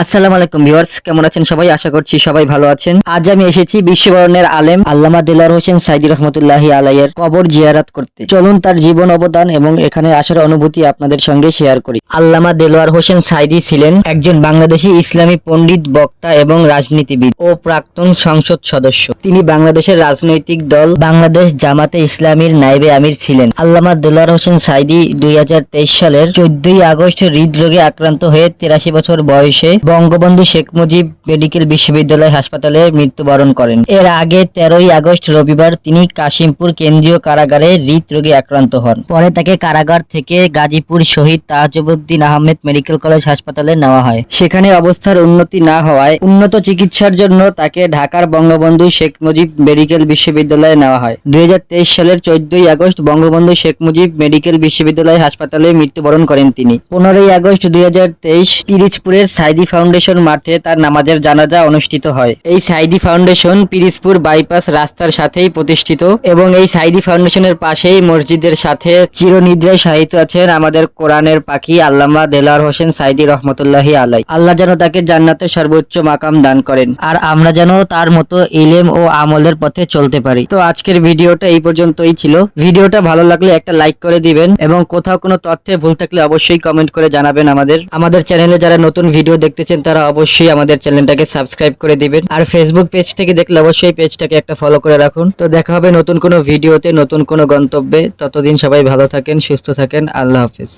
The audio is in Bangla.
আসসালামু আলাইকুম ভিউয়ার্স, কেমন আছেন সবাই? আশা করছি সবাই ভালো আছেন। আজ আমি এসেছি বিশ্ববরণের আলেম আল্লামা দেলোয়ার হোসেন সাইদী রহমতুল্লাহি আলাইহির কবর জিয়ারত করতে। চলুন তার জীবন অবদান এবং এখানে আসার অনুভূতি আপনাদের সঙ্গে শেয়ার করি। আল্লামা দেলোয়ার হোসেন সাইদী ছিলেন একজন বাংলাদেশী ইসলামী পণ্ডিত, বক্তা এবং রাজনীতিবিদ ও প্রাক্তন সংসদ সদস্য। তিনি বাংলাদেশের রাজনৈতিক দল বাংলাদেশ জামাতে ইসলামীর নায়েবে আমির ছিলেন। আল্লামা দেলোয়ার হোসেন সাইদী 2023 সালের 14 আগস্ট হৃদরোগে আক্রান্ত হয়ে 83 বছর বয়সে বঙ্গবন্ধু শেখ মুজিব মেডিকেল বিশ্ববিদ্যালয় হাসপাতালে মৃত্যুবরণ করেন। এর আগে 13 আগস্ট রবিবার তিনি কাশিমপুর কেন্দ্রীয় কারাগারে হৃদরোগে আক্রান্ত হন। পরে তাকে কারাগার থেকে গাজীপুর শহীদ তাজউদ্দিন আহমেদ মেডিকেল কলেজ হাসপাতালে নেওয়া হয়। সেখানে অবস্থার উন্নতি না হওয়ায় উন্নত চিকিৎসার জন্য তাকে ঢাকার বঙ্গবন্ধু শেখ মুজিব মেডিকেল বিশ্ববিদ্যালয়ে নেওয়া হয়। 2023 সালের 14 আগস্ট বঙ্গবন্ধু শেখ মুজিব মেডিকেল বিশ্ববিদ্যালয় হাসপাতালে মৃত্যুবরণ করেন তিনি। 15 আগস্ট 2023 পিরিজপুরের সাইদী ফাউন্ডেশন মাঠে তার নামাজের জানাজা অনুষ্ঠিত হয়। এই সাইদী ফাউন্ডেশন পিরিজপুর বাইপাস রাস্তার সাথেই প্রতিষ্ঠিত এবং এই সাইদী ফাউন্ডেশনের পাশেই মসজিদের সাথে চিরনিদ্রায় শায়িত আছেন আমাদের কোরআনের পাখি আল্লামা দেলোয়ার হোসেন সাইদী রহমতুল্লাহি আলাই। আল্লাহ যেন তাকে জান্নাতের সর্বোচ্চ মাকাম দান করেন, আর আমরা যেন তার মতো ইলম ও আমলের পথে চলতে পারি। তো আজকের ভিডিওটা এই পর্যন্তই ছিল। ভিডিওটা ভালো লাগলে একটা লাইক করে দিবেন এবং কোথাও কোনো তথ্যে ভুল থাকলে অবশ্যই কমেন্ট করে জানাবেন। আমাদের চ্যানেলে যারা নতুন ভিডিও দেখতেছেন তারা অবশ্যই আমাদের চ্যানেলটাকে সাবস্ক্রাইব করে দিবেন, আর ফেসবুক পেজ থেকে দেখলে অবশ্যই পেজটাকে একটা ফলো করে রাখুন। তো দেখা হবে নতুন কোনো ভিডিওতে, নতুন কোনো গন্তব্যে। ততদিন সবাই ভালো থাকেন, সুস্থ থাকেন। আল্লাহ হাফেজ।